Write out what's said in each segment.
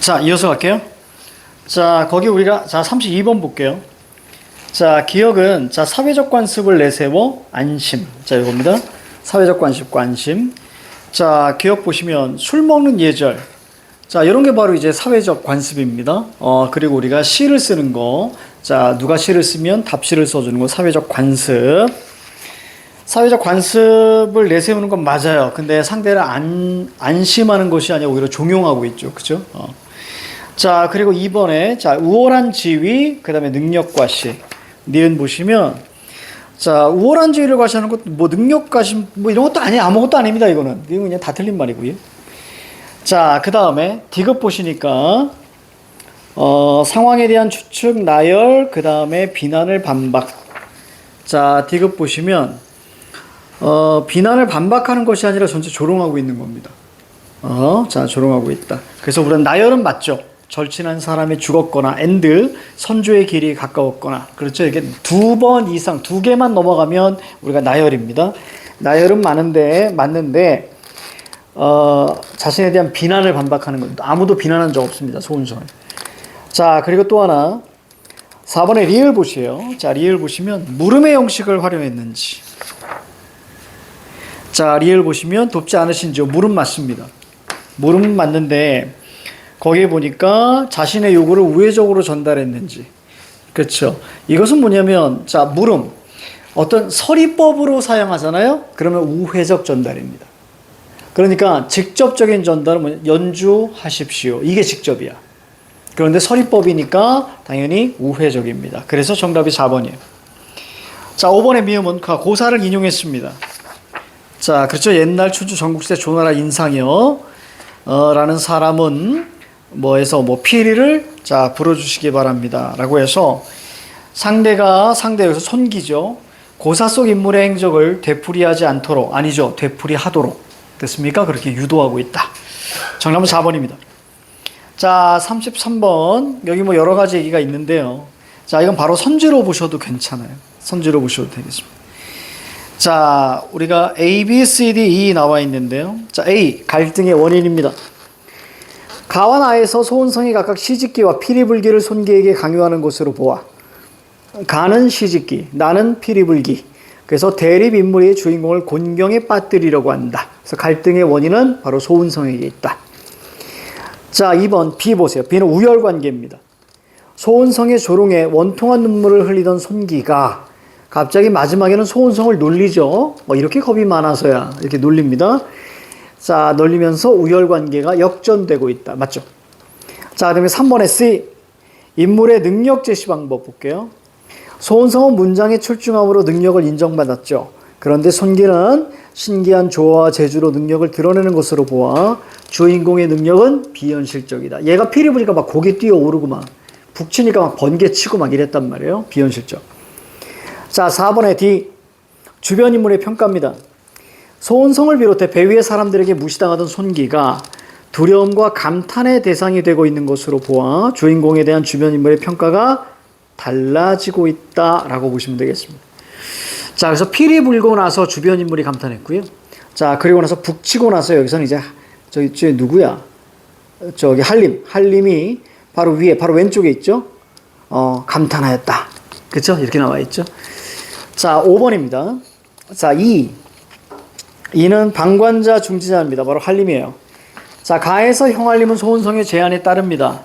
자, 이어서 갈게요. 자, 거기 우리가, 자, 32번 볼게요. 자, 기억은, 자, 사회적 관습을 내세워 안심. 자, 이겁니다. 사회적 관습, 관심. 자, 기억 보시면 술 먹는 예절. 자, 이런 게 바로 이제 사회적 관습입니다. 그리고 우리가 시를 쓰는 거. 자, 누가 시를 쓰면 답시를 써주는 거 사회적 관습. 사회적 관습을 내세우는 건 맞아요. 근데 상대를 안심하는 것이 아니라 오히려 종용하고 있죠. 그죠? 자, 그리고 2번에, 자, 우월한 지위, 그 다음에 능력과시. 니은 보시면, 자, 우월한 지위를 과시하는 것도 뭐 능력과시, 뭐 이런 것도 아니에요. 아무것도 아닙니다. 이거는. 이건 그냥 다 틀린 말이고요. 자, 그 다음에 디귿 보시니까, 상황에 대한 추측, 나열, 그 다음에 비난을 반박. 자, 디귿 보시면, 비난을 반박하는 것이 아니라 전체 조롱하고 있는 겁니다. 자, 조롱하고 있다. 그래서 우리는 나열은 맞죠. 절친한 사람이 죽었거나, 선조의 길이 가까웠거나. 그렇죠. 이게 2번 이상, 2개만 넘어가면 우리가 나열입니다. 나열은 맞는데, 자신에 대한 비난을 반박하는 겁니다. 아무도 비난한 적 없습니다. 소은성. 자, 그리고 또 하나. 4번에 리을 보시에요. 자, 리을 보시면, 물음의 형식을 활용했는지. 자, 리을 보시면 돕지 않으신지요. 물음 맞습니다. 물음 맞는데 거기에 보니까 자신의 요구를 우회적으로 전달했는지. 그렇죠. 이것은 뭐냐면 자, 물음. 어떤 서리법으로 사용하잖아요. 그러면 우회적 전달입니다. 그러니까 직접적인 전달은 뭐냐? 연주하십시오. 이게 직접이야. 그런데 서리법이니까 당연히 우회적입니다. 그래서 정답이 4번이에요. 자, 5번의 미음은 고사를 인용했습니다. 자, 그렇죠. 옛날 춘추 전국시대 조나라 인상이요. 라는 사람은 피리를 자, 불어주시기 바랍니다. 라고 해서 상대가 여기서 손기죠. 고사 속 인물의 행적을 되풀이하지 않도록, 아니죠. 되풀이하도록. 됐습니까? 그렇게 유도하고 있다. 정답은 4번입니다. 자, 33번. 여기 여러 가지 얘기가 있는데요. 자, 이건 바로 선지로 보셔도 괜찮아요. 선지로 보셔도 되겠습니다. 자, 우리가 A, B, C, D, E 나와 있는데요. 자, A, 갈등의 원인입니다. 가와 나에서 소은성이 각각 시집기와 피리불기를 손기에게 강요하는 것으로 보아. 가는 시집기, 나는 피리불기. 그래서 대립 인물의 주인공을 곤경에 빠뜨리려고 한다. 그래서 갈등의 원인은 바로 소은성에게 있다. 자, 2번 B 보세요. B는 우열관계입니다. 소은성의 조롱에 원통한 눈물을 흘리던 손기가 갑자기 마지막에는 소은성을 놀리죠. 이렇게 겁이 많아서야 이렇게 놀립니다. 자, 놀리면서 우열관계가 역전되고 있다. 맞죠? 자, 그다음에 3번에 C. 인물의 능력 제시 방법 볼게요. 소은성은 문장의 출중함으로 능력을 인정받았죠. 그런데 손기는 신기한 조화와 재주로 능력을 드러내는 것으로 보아 주인공의 능력은 비현실적이다. 얘가 피리 부니까 막 고개 뛰어오르고 막 북치니까 막 번개치고 막 이랬단 말이에요. 비현실적. 자, 4번에 D. 주변 인물의 평가입니다. 소은성을 비롯해 배위의 사람들에게 무시당하던 손기가 두려움과 감탄의 대상이 되고 있는 것으로 보아 주인공에 대한 주변 인물의 평가가 달라지고 있다라고 보시면 되겠습니다. 자, 그래서 피리 불고 나서 주변 인물이 감탄했고요. 자, 그리고 나서 북치고 나서 여기서는 이제 저기 누구야? 저기 한림이 바로 위에, 바로 왼쪽에 있죠? 감탄하였다. 그렇죠? 이렇게 나와 있죠. 자, 5번입니다. 자, 2는 방관자 중지자입니다. 바로 한림이에요. 자, 가에서 형한림은 소은성의 제안에 따릅니다.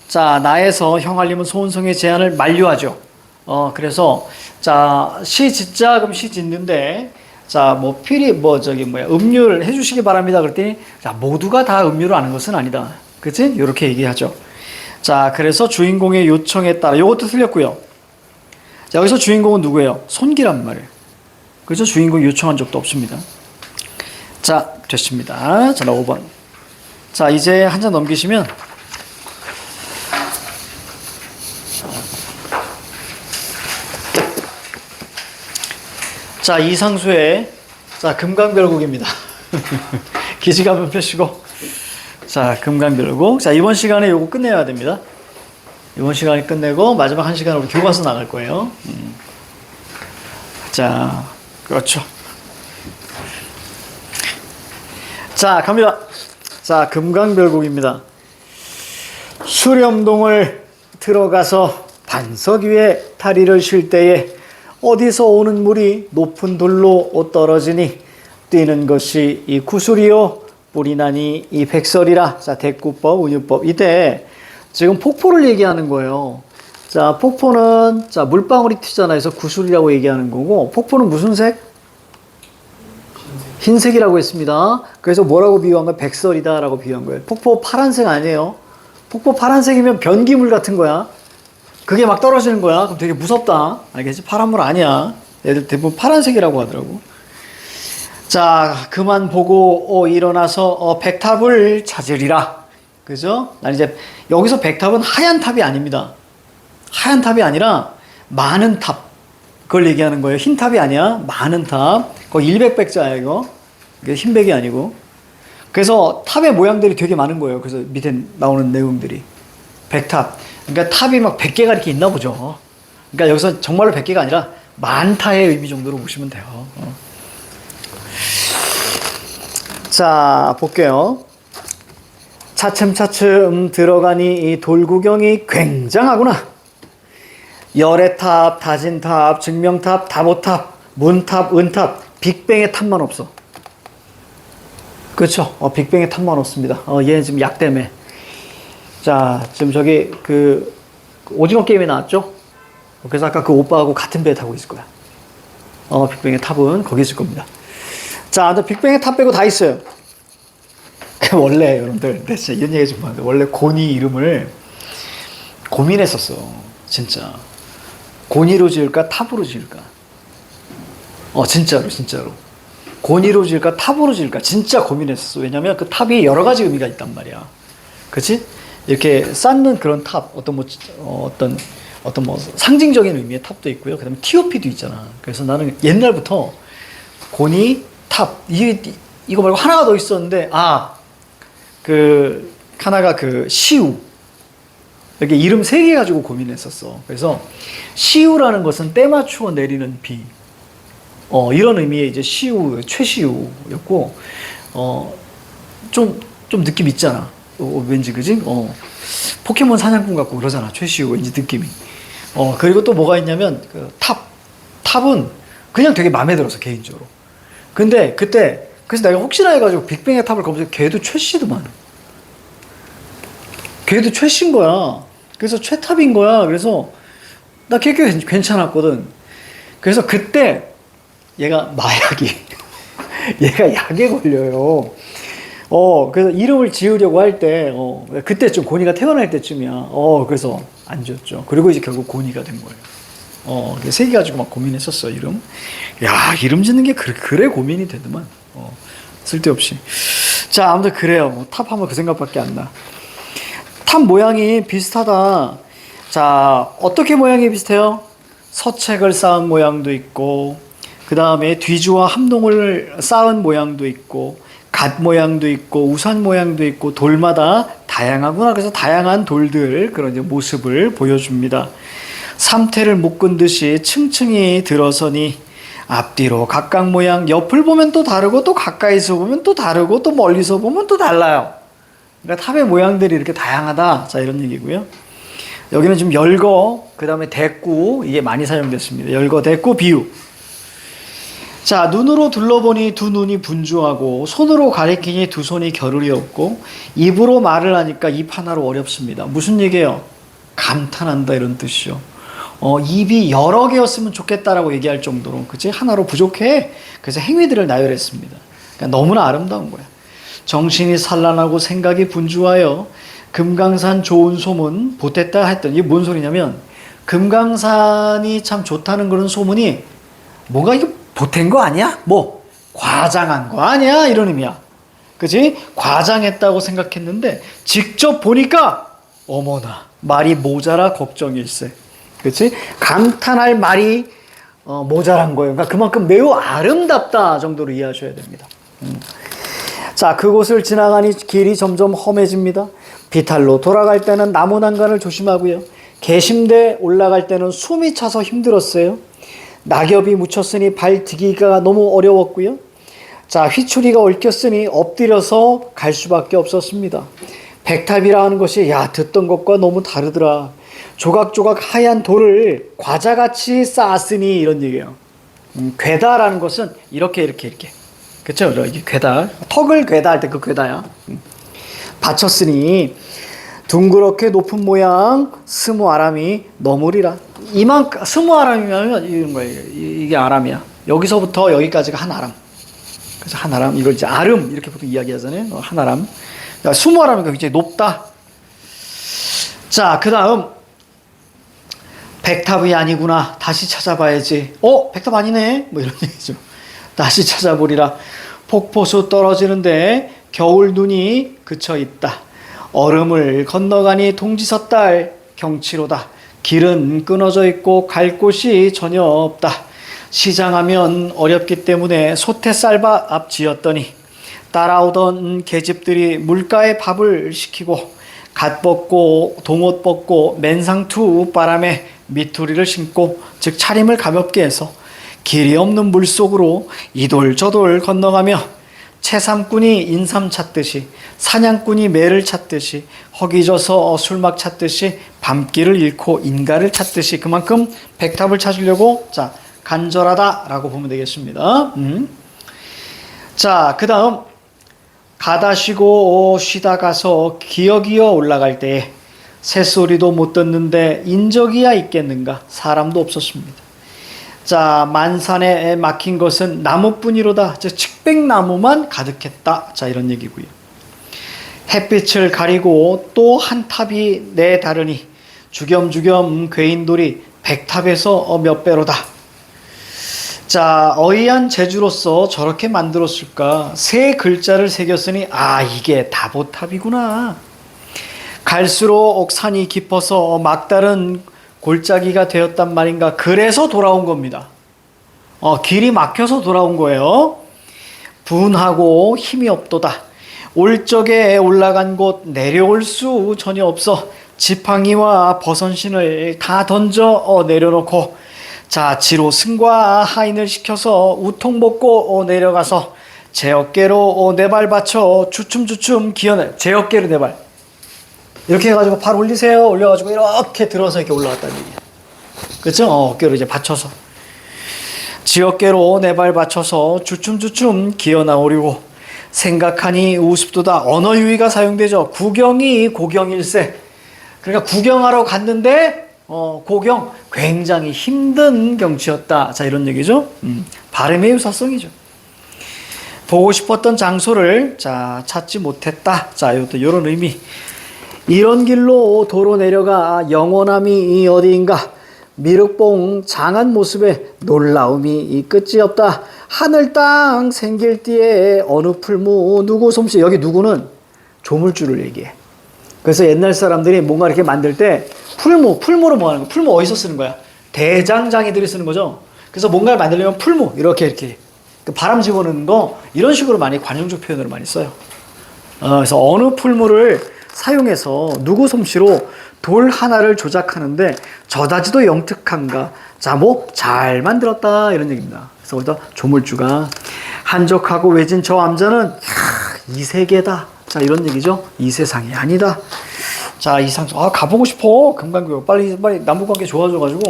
자, 나에서 형한림은 소은성의 제안을 만류하죠. 그래서 자, 시 짓자 그럼 시 짓는데 자, 음률을 해주시기 바랍니다. 그랬더니 자, 모두가 다 음률을 아는 것은 아니다. 그치? 이렇게 얘기하죠. 자, 그래서 주인공의 요청에 따라 이것도 틀렸고요. 자, 여기서 주인공은 누구예요? 손기란 말이에요. 그래서 주인공이 요청한 적도 없습니다. 자, 됐습니다. 자, 5번. 자, 이제 한 장 넘기시면 자, 이상수의 자, 금강별곡입니다. 기지가 한번 펴시고 자, 금강별곡. 자, 이번 시간에 요거 끝내야 됩니다. 이번 시간에 끝내고 마지막 한 시간 우리 교과서 나갈 거예요. 자, 그렇죠. 자, 갑니다. 자, 금강별곡입니다. 수렴동을 들어가서 반석 위에 다리를 쉴 때에 어디서 오는 물이 높은 돌로 떨어지니 뛰는 것이 이 구슬이요 뿔이 나니 이 백설이라. 자, 대구법, 운유법. 이때 지금 폭포를 얘기하는 거예요. 자, 폭포는 자 물방울이 튀잖아요. 그래서 구슬이라고 얘기하는 거고, 폭포는 무슨 색? 흰색이라고 했습니다. 그래서 뭐라고 비유한 거예요? 백설이다라고 비유한 거예요. 폭포 파란색 아니에요. 폭포 파란색이면 변기물 같은 거야. 그게 막 떨어지는 거야. 그럼 되게 무섭다. 알겠지? 파란 물 아니야. 애들 대부분 파란색이라고 하더라고. 자, 그만 보고 일어나서 백탑을 찾으리라. 그죠? 난 이제 여기서 백탑은 하얀 탑이 아닙니다. 하얀 탑이 아니라 많은 탑. 그걸 얘기하는 거예요. 흰 탑이 아니야. 많은 탑. 거기 100백자야 이거. 이게 흰백이 아니고. 그래서 탑의 모양들이 되게 많은 거예요. 그래서 밑에 나오는 내용들이. 백탑. 그러니까 탑이 막 100개가 이렇게 있나 보죠. 그러니까 여기서 정말로 100개가 아니라 많다의 의미 정도로 보시면 돼요. 자, 볼게요. 차츰차츰 들어가니 이 돌구경이 굉장하구나. 열애탑, 다진탑, 증명탑, 다보탑, 문탑, 은탑, 빅뱅의 탑만 없어. 그렇죠? 빅뱅의 탑만 없습니다. 얘는 지금 약 때문에. 자, 지금 저기 그 오징어 게임에 나왔죠? 그래서 아까 그 오빠하고 같은 배에 타고 있을 거야. 빅뱅의 탑은 거기 있을 겁니다. 자, 빅뱅의 탑 빼고 다 있어요. 원래 여러분들, 진짜 이런 얘기 좀 하는데, 원래 고니 이름을 고민했었어. 진짜. 고니로 지을까 탑으로 지을까? 진짜로. 고니로 지을까 탑으로 지을까? 진짜 고민했었어. 왜냐면 그 탑이 여러 가지 의미가 있단 말이야. 그치? 이렇게 쌓는 그런 탑, 어떤 뭐 상징적인 의미의 탑도 있고요. 그 다음에 TOP도 있잖아. 그래서 나는 옛날부터 고니, 탑, 이거 말고 하나가 더 있었는데, 하나가 시우. 이렇게 이름 3개 가지고 고민했었어. 그래서 시우라는 것은 때 맞추어 내리는 비. 이런 의미의 이제 시우, 최시우였고, 좀 느낌 있잖아. 왠지, 그지? 포켓몬 사냥꾼 같고 그러잖아. 최시우, 왠지 느낌이. 그리고 또 뭐가 있냐면, 탑은 그냥 되게 마음에 들었어, 개인적으로. 근데 그때, 그래서 내가 혹시나 해가지고 빅뱅의 탑을 검색해, 걔도 최씨더만. 걔도 최씨인 거야. 그래서 최탑인 거야. 그래서 나 걔 괜찮았거든. 그래서 그때 얘가 얘가 약에 걸려요. 그래서 이름을 지으려고 할 때, 그때쯤 고니가 태어날 때쯤이야. 그래서 안 지었죠. 그리고 이제 결국 고니가 된 거예요. 3개 가지고 막 고민했었어, 이름. 야, 이름 짓는 게 그래 고민이 되더만. 쓸데없이. 자, 아무튼 그래요. 탑 하면 그 생각밖에 안 나. 탑 모양이 비슷하다. 자, 어떻게 모양이 비슷해요? 서책을 쌓은 모양도 있고, 그 다음에 뒤주와 함동을 쌓은 모양도 있고, 갓 모양도 있고, 우산 모양도 있고, 돌마다 다양하구나. 그래서 다양한 돌들, 그런 이제 모습을 보여줍니다. 삼태를 묶은 듯이 층층이 들어서니 앞뒤로 각각 모양, 옆을 보면 또 다르고, 또 가까이서 보면 또 다르고, 또 멀리서 보면 또 달라요. 그러니까 탑의 모양들이 이렇게 다양하다. 자, 이런 얘기고요. 여기는 지금 열거, 그 다음에 대꾸, 이게 많이 사용됐습니다. 열거, 대꾸, 비유. 자, 눈으로 둘러보니 두 눈이 분주하고, 손으로 가리키니 두 손이 겨를이 없고, 입으로 말을 하니까 입 하나로 어렵습니다. 무슨 얘기예요? 감탄한다, 이런 뜻이요. 입이 여러 개였으면 좋겠다라고 얘기할 정도로, 그치? 하나로 부족해. 그래서 행위들을 나열했습니다. 그러니까 너무나 아름다운 거야. 정신이 산란하고 생각이 분주하여 금강산 좋은 소문 보탰다 했던, 이게 뭔 소리냐면, 금강산이 참 좋다는 그런 소문이 뭔가 이거 보탠 거 아니야? 뭐 과장한 거 아니야? 이런 의미야. 그치? 과장했다고 생각했는데 직접 보니까 어머나 말이 모자라 걱정일세. 그치? 감탄할 말이 모자란 거예요. 그러니까 그만큼 매우 아름답다 정도로 이해하셔야 됩니다. 자, 그곳을 지나가니 길이 점점 험해집니다. 비탈로 돌아갈 때는 나무 난간을 조심하고요. 개심대 올라갈 때는 숨이 차서 힘들었어요. 낙엽이 묻혔으니 발 디기가 너무 어려웠고요. 자, 휘추리가 얽혔으니 엎드려서 갈 수밖에 없었습니다. 백탑이라는 것이 야 듣던 것과 너무 다르더라. 조각조각 하얀 돌을 과자같이 쌓았으니 이런 얘기예요. 괴다라는 것은 이렇게 그쵸? 이게 괴다. 턱을 괴다 할 때 그 괴다야. 받쳤으니 둥그렇게 높은 모양 스무 아람이 넘으리라. 이만큼 스무 아람이면 이런 거예요. 이게 아람이야. 여기서부터 여기까지가 한 아람. 그래서 한 아람 이걸 이제 아름 이렇게 보통 이야기하잖아요. 한 아람. 스무 아람이니까 굉장히 높다. 자, 그다음 백탑이 아니구나. 다시 찾아봐야지. 백탑 아니네. 뭐 이런 얘기죠. 다시 찾아보리라. 폭포수 떨어지는데 겨울 눈이 그쳐 있다. 얼음을 건너가니 동지섣달 경치로다. 길은 끊어져 있고 갈 곳이 전혀 없다. 시장하면 어렵기 때문에 소태쌀밥 앞 지었더니 따라오던 계집들이 물가에 밥을 시키고 갓 벗고 동옷 벗고 맨상투 바람에 미투리를 신고 즉 차림을 가볍게 해서 길이 없는 물속으로 이돌저돌 건너가며 채삼꾼이 인삼 찾듯이 사냥꾼이 매를 찾듯이 허기져서 술막 찾듯이 밤길을 잃고 인가를 찾듯이 그만큼 백탑을 찾으려고 자 간절하다라고 보면 되겠습니다. 자, 그 다음 가다 쉬고 쉬다 가서 기어기어 올라갈 때에 새소리도 못 듣는데 인적이야 있겠는가? 사람도 없었습니다. 자, 만산에 막힌 것은 나무뿐이로다. 즉 측백나무만 가득했다. 자, 이런 얘기고요. 햇빛을 가리고 또 한 탑이 내다르니 주겸주겸 괴인돌이 백탑에서 몇 배로다. 자, 어이한 재주로서 저렇게 만들었을까? 세 글자를 새겼으니 이게 다보탑이구나. 갈수록 산이 깊어서 막다른 골짜기가 되었단 말인가. 그래서 돌아온 겁니다. 길이 막혀서 돌아온 거예요. 분하고 힘이 없도다. 올 적에 올라간 곳 내려올 수 전혀 없어. 지팡이와 버선신을 다 던져 내려놓고 자 지로 승과 하인을 시켜서 우통 벗고 내려가서 제 어깨로 내 발 받쳐 주춤주춤 기어내. 제 어깨로 내 발. 이렇게 해가지고 발 올리세요. 올려가지고 이렇게 들어서 이렇게 올라갔다는 얘기야. 그렇죠? 어깨로 이제 받쳐서. 지 어깨로 내 발 받쳐서 주춤주춤 기어 나오려고 생각하니 우습도다. 언어 유희가 사용되죠. 구경이 고경일세. 그러니까 구경하러 갔는데 고경 굉장히 힘든 경치였다. 자, 이런 얘기죠. 발음의 유사성이죠. 보고 싶었던 장소를 자 찾지 못했다. 자, 이것도 이런 의미. 이런 길로 도로 내려가 영원함이 어디인가. 미륵봉 장한 모습에 놀라움이 끝이 없다. 하늘 땅 생길 띠에 어느 풀무 누구 솜씨. 여기 누구는 조물주를 얘기해. 그래서 옛날 사람들이 뭔가 이렇게 만들 때 풀무로 뭐 하는 거야? 풀무 어디서 쓰는 거야? 대장장이들이 쓰는 거죠. 그래서 뭔가를 만들려면 풀무 이렇게 바람 집어넣는 거 이런 식으로 많이 관용적 표현으로 많이 써요. 그래서 어느 풀무를 사용해서 누구 솜씨로 돌 하나를 조작하는데 저다지도 영특한가. 자, 뭐 잘 만들었다 이런 얘기입니다. 그래서 거기다 조물주가 한적하고 외진 저 암자는 이 세계다. 자, 이런 얘기죠. 이 세상이 아니다. 자, 이 상 가보고 싶어. 금강교육 빨리 남북관계 좋아져가지고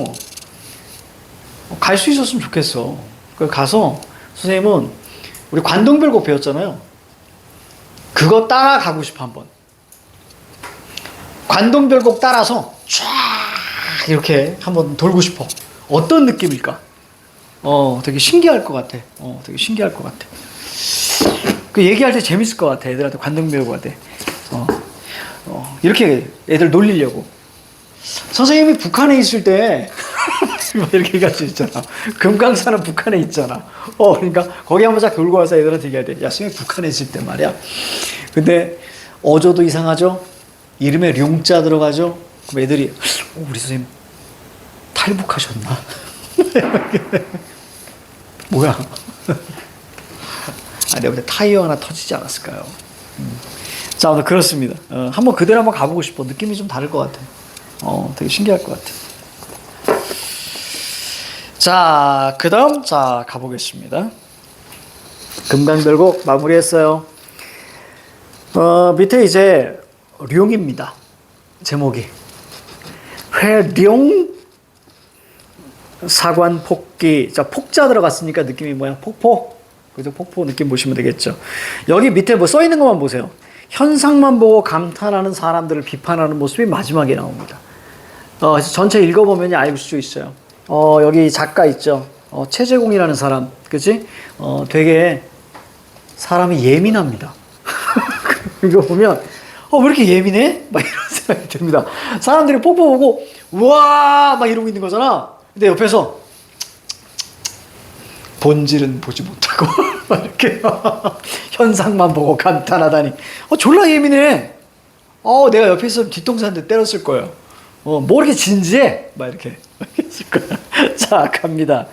갈 수 있었으면 좋겠어. 그 가서 선생님은 우리 관동별곡 배웠잖아요. 그거 따라가고 싶어 한번. 관동별곡 따라서 쫙 이렇게 한번 돌고 싶어. 어떤 느낌일까? 되게 신기할 것 같아. 되게 신기할 것 같아. 그 얘기할 때 재밌을 것 같아. 애들한테 관동별곡한테. 이렇게 애들 놀리려고. 선생님이 북한에 있을 때 이렇게 얘기할 수 있잖아. 금강산은 북한에 있잖아. 그러니까 거기 한번 쫙 돌고 와서 애들한테 얘기해야 돼. 야, 선생님 북한에 있을 때 말이야. 근데 어조도 이상하죠. 이름에 룡자 들어가죠. 그럼 애들이 우리 선생님 탈북하셨나? 뭐야? 내가 볼 때 타이어 하나 터지지 않았을까요? 자, 오늘 그렇습니다. 한번 그대로 한번 가보고 싶어. 느낌이 좀 다를 것 같아. 되게 신기할 것 같아. 자, 그 다음, 자, 가보겠습니다. 금강별곡 마무리했어요. 밑에 이제, 룡입니다. 제목이. 회룡 사관 폭기. 자, 폭자 들어갔으니까 느낌이 뭐야? 폭포. 그죠? 폭포 느낌 보시면 되겠죠. 여기 밑에 뭐 써 있는 것만 보세요. 현상만 보고 감탄하는 사람들을 비판하는 모습이 마지막에 나옵니다. 전체 읽어보면 알 수 있어요. 여기 작가 있죠. 최재공이라는 사람. 그치? 되게 사람이 예민합니다. 이거 보면, 왜 이렇게 예민해? 막 이런 생각이 듭니다. 사람들이 폭포 보고, 우와! 막 이러고 있는 거잖아. 근데 옆에서, 본질은 보지 못하고, 막 이렇게, 현상만 보고 감탄하다니. 졸라 예민해. 내가 옆에 있으면 뒤통수 한 대 때렸을 거예요. 뭐 이렇게 진지해? 막 이렇게. 했을 거야. 자, 갑니다.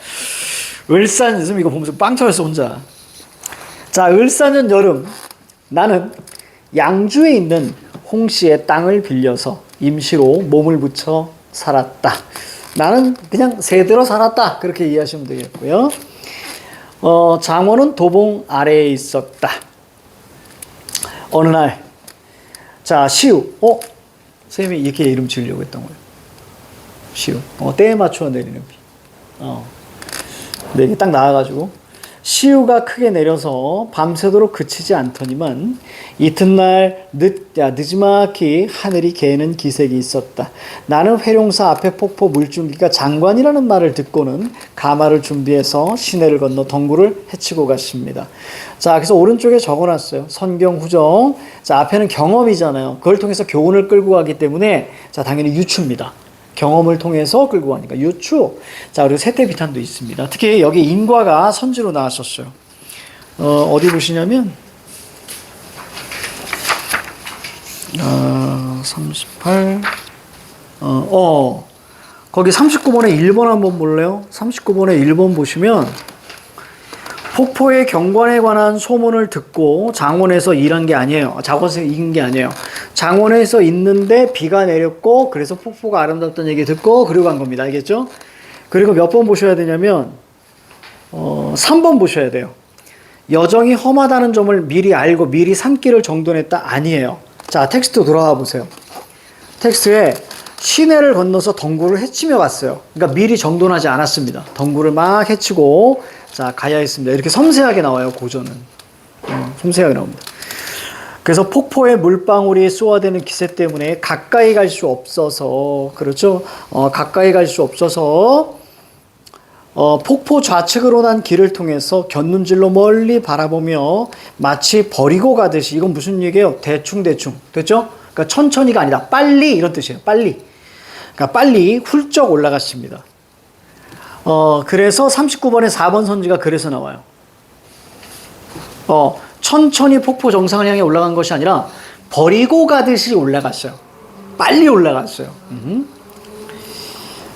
을사년, 이거 보면서 빵 터졌어, 혼자. 자, 을사년 여름. 나는 양주에 있는 홍씨의 땅을 빌려서 임시로 몸을 붙여 살았다. 나는 그냥 새들어 살았다. 그렇게 이해하시면 되겠고요. 장원은 도봉 아래에 있었다. 어느 날, 자, 시우. 선생님이 이렇게 이름 지으려고 했던 거예요. 시우. 때에 맞춰 내리는 비. 네, 이게 딱 나와가지고. 시우가 크게 내려서 밤새도록 그치지 않더니만 이튿날 늦지막히 하늘이 개는 기색이 있었다. 나는 회룡사 앞에 폭포 물줄기가 장관이라는 말을 듣고는 가마를 준비해서 시내를 건너 덩굴을 헤치고 갔습니다. 자, 그래서 오른쪽에 적어놨어요. 선경후정. 자, 앞에는 경험이잖아요. 그걸 통해서 교훈을 끌고 가기 때문에 자, 당연히 유추입니다. 경험을 통해서 끌고 가니까 유추. 자, 그리고 세태비탄도 있습니다. 특히 여기 인과가 선지로 나왔었어요. 어디 보시냐면 38 거기 39번에 1번 한번 볼래요? 39번에 1번 보시면 폭포의 경관에 관한 소문을 듣고 장원에서 일한 게 아니에요. 장원에서 이긴 게 아니에요. 장원에서 있는데 비가 내렸고 그래서 폭포가 아름답다는 얘기 듣고 그리고 간 겁니다. 알겠죠? 그리고 몇 번 보셔야 되냐면 3번 보셔야 돼요. 여정이 험하다는 점을 미리 알고 미리 산길을 정돈했다? 아니에요. 자, 텍스트 돌아와 보세요. 텍스트에 시내를 건너서 덩굴을 헤치며 갔어요. 그러니까 미리 정돈하지 않았습니다. 덩굴을 막 헤치고 자, 가야 했습니다. 이렇게 섬세하게 나와요, 고전은. 섬세하게 나옵니다. 그래서 폭포에 물방울이 쏘아대는 기세 때문에 가까이 갈 수 없어서, 그렇죠? 가까이 갈 수 없어서, 폭포 좌측으로 난 길을 통해서 곁눈질로 멀리 바라보며 마치 버리고 가듯이, 이건 무슨 얘기예요? 대충대충. 됐죠? 그러니까 천천히가 아니라 빨리, 이런 뜻이에요. 빨리. 그러니까 빨리 훌쩍 올라갔습니다. 그래서 39번에 4번 선지가 그래서 나와요. 천천히 폭포 정상을 향해 올라간 것이 아니라 버리고 가듯이 올라갔어요. 빨리 올라갔어요.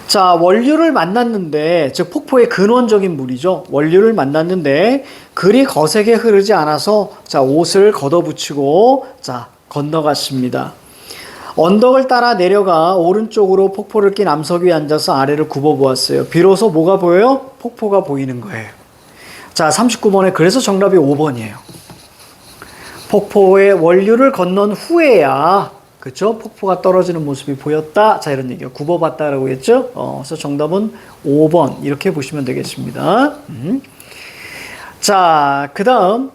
자, 원류를 만났는데, 즉 폭포의 근원적인 물이죠. 원류를 만났는데 그리 거세게 흐르지 않아서 자, 옷을 걷어붙이고 자, 건너갔습니다. 언덕을 따라 내려가 오른쪽으로 폭포를 낀 암석 위에 앉아서 아래를 굽어보았어요. 비로소 뭐가 보여요? 폭포가 보이는 거예요. 자, 39번에 그래서 정답이 5번이에요. 폭포의 원류를 건넌 후에야, 그쵸? 폭포가 떨어지는 모습이 보였다. 자, 이런 얘기요. 굽어봤다라고 했죠? 그래서 정답은 5번. 이렇게 보시면 되겠습니다. 자, 그 다음.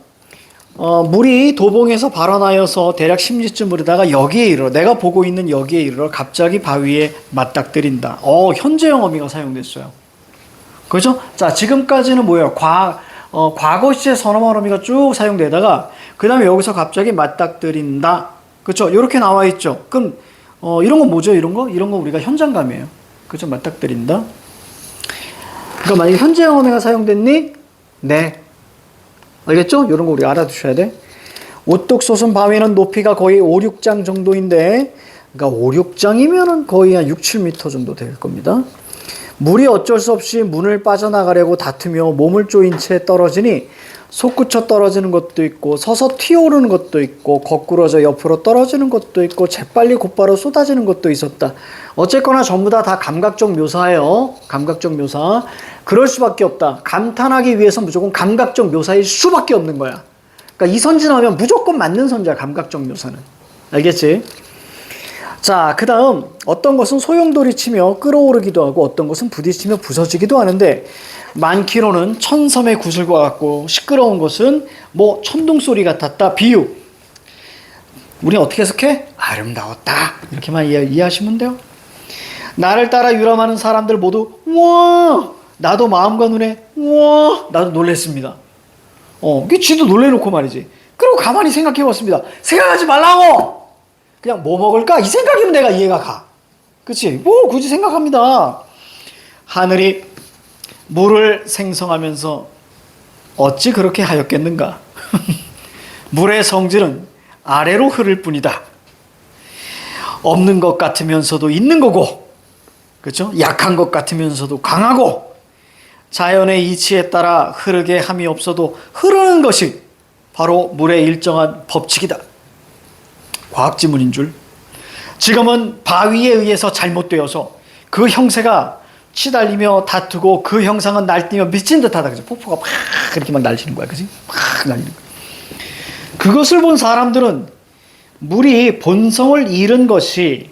물이 도봉에서 발원하여서 대략 10리쯤 흐르다가 여기에 이르러, 내가 보고 있는 여기에 이르러 갑자기 바위에 맞닥뜨린다. 현재형 어미가 사용됐어요. 그죠? 자, 지금까지는 뭐예요? 과거 시제 선어말 어미가 쭉 사용되다가, 그 다음에 여기서 갑자기 맞닥뜨린다. 그쵸? 이렇게 나와 있죠? 그럼, 이런 건 뭐죠? 이런 거? 이런 거 우리가 현장감이에요. 그죠? 맞닥뜨린다. 그러니까 만약에 현재형 어미가 사용됐니? 네. 알겠죠? 이런 거 우리 알아두셔야 돼. 우뚝 솟은 바위는 높이가 거의 5, 6장 정도인데, 그러니까 5, 6장이면은 거의 한 6, 7m 정도 될 겁니다. 물이 어쩔 수 없이 문을 빠져나가려고 다투며 몸을 조인 채 떨어지니 솟구쳐 떨어지는 것도 있고 서서 튀어오르는 것도 있고 거꾸러져 옆으로 떨어지는 것도 있고 재빨리 곧바로 쏟아지는 것도 있었다. 어쨌거나 전부 다 감각적 묘사예요. 감각적 묘사. 그럴 수밖에 없다. 감탄하기 위해서 무조건 감각적 묘사일 수밖에 없는 거야. 그러니까 이 선지 나오면 무조건 맞는 선지야. 감각적 묘사는. 알겠지? 자, 그 다음 어떤 것은 소용돌이치며 끓어오르기도 하고 어떤 것은 부딪히며 부서지기도 하는데 많기로는 천섬의 구슬과 같고 시끄러운 것은 뭐 천둥소리 같았다. 비유. 우리 어떻게 해석해? 아름다웠다. 이렇게만 이해하시면 돼요. 나를 따라 유람하는 사람들 모두 와 나도 마음과 눈에 와 나도 놀랬습니다. 이게 쥐도 놀래놓고 말이지. 그리고 가만히 생각해 봤습니다. 생각하지 말라고. 그냥 뭐 먹을까? 이 생각이면 내가 이해가 가. 그치? 뭐 굳이 생각합니다. 하늘이 물을 생성하면서 어찌 그렇게 하였겠는가? 물의 성질은 아래로 흐를 뿐이다. 없는 것 같으면서도 있는 거고, 그렇죠? 약한 것 같으면서도 강하고, 자연의 이치에 따라 흐르게 함이 없어도 흐르는 것이 바로 물의 일정한 법칙이다. 과학지문인 줄. 지금은 바위에 의해서 잘못되어서 그 형세가 치달리며 다투고 그 형상은 날뛰며 미친 듯하다. 그죠? 폭포가 막 그렇게 막 날리는 거야. 그지? 막 날리는 거야. 그것을 본 사람들은 물이 본성을 잃은 것이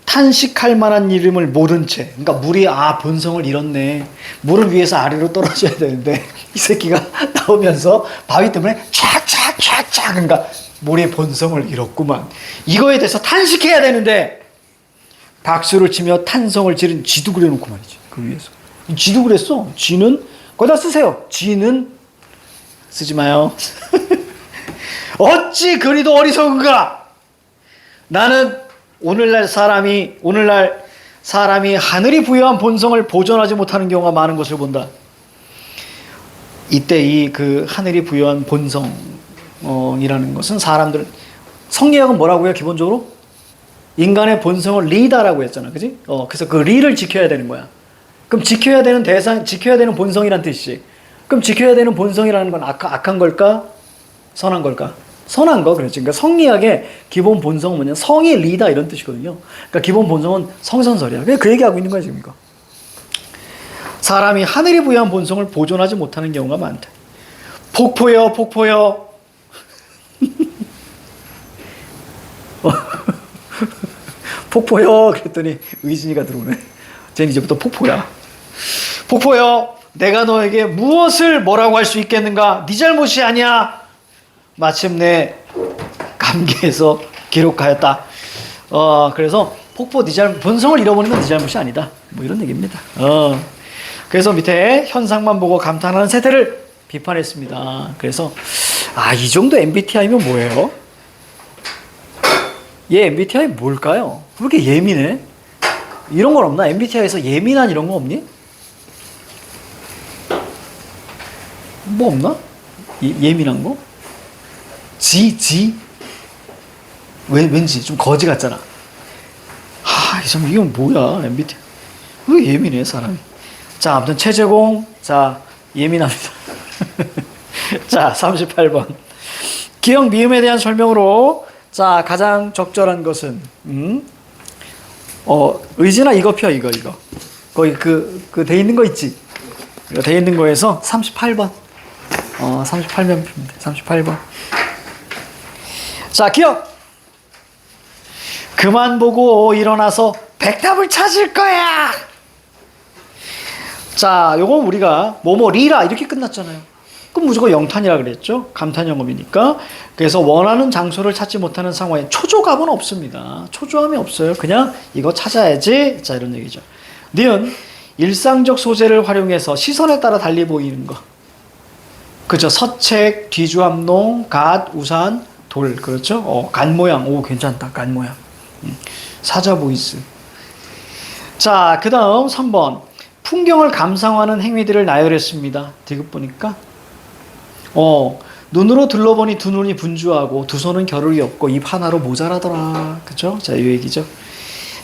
탄식할 만한 이름을 모른 채, 그러니까 물이 본성을 잃었네. 물을 위해서 아래로 떨어져야 되는데 이 새끼가 나오면서 바위 때문에 촥촥촥촥 그러니까 물의 본성을 잃었구만. 이거에 대해서 탄식해야 되는데 박수를 치며 탄성을 지른 쥐도 그래놓고 말이지. 그 위에서 쥐도 그랬어. 쥐는 거기다 쓰세요. 쥐는 쓰지 마요. 어찌 그리도 어리석은가? 나는 오늘날 사람이 하늘이 부여한 본성을 보존하지 못하는 경우가 많은 것을 본다. 이때 이 그 하늘이 부여한 본성이라는 것은 사람들 성리학은 뭐라고요? 기본적으로 인간의 본성을 리다라고 했잖아, 그지? 그래서 그 리를 지켜야 되는 거야. 그럼 지켜야 되는 본성이란 뜻이지. 그럼 지켜야 되는 본성이라는 건 악한 걸까? 선한 걸까? 선한 거, 그렇지. 그러니까 성리학의 기본 본성은 뭐냐? 성이 리다 이런 뜻이거든요. 그러니까 기본 본성은 성선설이야. 그냥 그 얘기하고 있는 거야, 지금 이거. 사람이 하늘이 부여한 본성을 보존하지 못하는 경우가 많다. 폭포여, 폭포여. 폭포여. 그랬더니 의진이가 들어오네. 쟤는 이제부터 폭포야. 폭포여, 내가 너에게 무엇을 뭐라고 할 수 있겠는가? 네 잘못이 아니야. 마침내 감개에서 기록하였다. 그래서 폭포 본성을 잃어버리면 네 잘못이 아니다. 뭐 이런 얘기입니다. 그래서 밑에 현상만 보고 감탄하는 세대를 비판했습니다. 그래서 이 정도 MBTI면 뭐예요? 얘 MBTI 뭘까요? 왜 이렇게 예민해? 이런 건 없나? MBTI에서 예민한 이런 거 없니? 뭐 없나? 예민한 거? 왠지 좀 거지 같잖아. 이건 뭐야, MBTI. 왜 예민해, 사람이. 자, 아무튼 최재공, 자, 예민합니다. 자, 38번. 기역 미음에 대한 설명으로, 자, 가장 적절한 것은, 의진아, 이거 펴, 이거. 거기 돼 있는 거 있지? 이거 돼 있는 거에서 38번. 38번 핍니다. 38번. 자, 기억! 그만 보고 일어나서 백답을 찾을 거야! 자, 요건 우리가 리라 이렇게 끝났잖아요. 그럼 무조건 영탄이라 그랬죠? 감탄 영업이니까. 그래서 원하는 장소를 찾지 못하는 상황에 초조감은 없습니다. 초조함이 없어요. 그냥 이거 찾아야지. 자, 이런 얘기죠. 니은 일상적 소재를 활용해서 시선에 따라 달리 보이는 거. 그죠? 서책, 뒤주암농, 갓, 우산, 돌. 그렇죠? 간 모양. 오, 괜찮다. 간 모양. 사자 보이스. 자, 그 다음 3번. 풍경을 감상하는 행위들을 나열했습니다. 디귿 보니까. 눈으로 둘러보니 두 눈이 분주하고 두 손은 겨를이 없고 입 하나로 모자라더라. 그죠? 자, 이 얘기죠.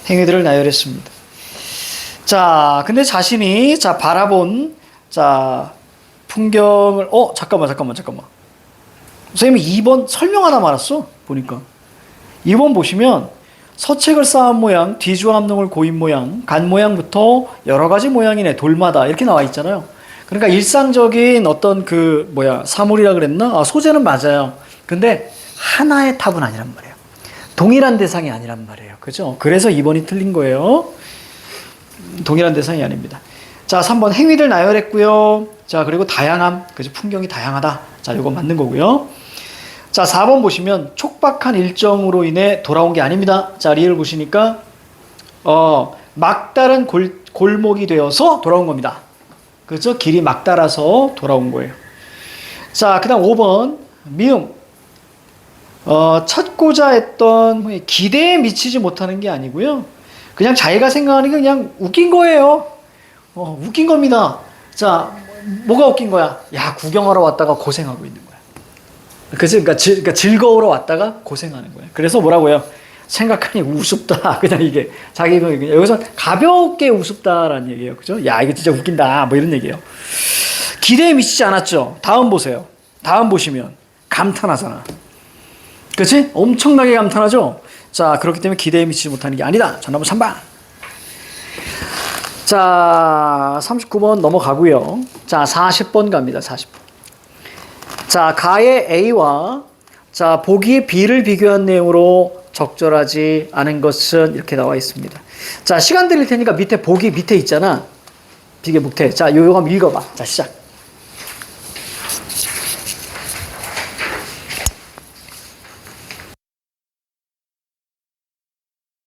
행위들을 나열했습니다. 자, 근데 자신이 바라본 풍경을 잠깐만. 선생님이 2번 설명 하나 말았어. 보니까 2번 보시면 서책을 쌓은 모양, 뒤주암농을 고인 모양, 간 모양부터 여러 가지 모양이네. 돌마다 이렇게 나와 있잖아요. 그러니까 일상적인 어떤 사물이라 그랬나? 소재는 맞아요. 근데 하나의 탑은 아니란 말이에요. 동일한 대상이 아니란 말이에요. 그죠? 그래서 2번이 틀린 거예요. 동일한 대상이 아닙니다. 자, 3번 행위를 나열했고요. 자, 그리고 다양함. 그죠? 풍경이 다양하다. 자, 이거 맞는 거고요. 자, 4번 보시면 촉박한 일정으로 인해 돌아온 게 아닙니다. 자, 리을 보시니까 막다른 골목이 되어서 돌아온 겁니다. 그렇죠? 길이 막달아서 돌아온 거예요. 자, 그 다음 5번 미음. 찾고자 했던 기대에 미치지 못하는 게 아니고요. 그냥 자기가 생각하는 게 그냥 웃긴 거예요. 웃긴 겁니다. 자, 뭐가 웃긴 거야? 야, 구경하러 왔다가 고생하고 있는 거야. 그러니까 즐거우러 왔다가 고생하는 거예요. 그래서 뭐라고요? 생각하니 우습다. 그냥 이게 자기가 여기서 가볍게 우습다라는 얘기예요. 그죠? 야, 이거 진짜 웃긴다. 뭐 이런 얘기예요. 기대에 미치지 않았죠. 다음 보세요. 다음 보시면 감탄하잖아. 그렇지? 엄청나게 감탄하죠? 자, 그렇기 때문에 기대에 미치지 못하는 게 아니다. 전화번 3번. 자, 39번 넘어가고요. 자, 40번 갑니다. 40번. 자, 가의 A와 자, 보기의 B를 비교한 내용으로 적절하지 않은 것은 이렇게 나와 있습니다. 자, 시간 드릴 테니까 밑에 보기 밑에 있잖아. 비교 밑에. 자, 요거 한번 읽어봐. 자, 시작.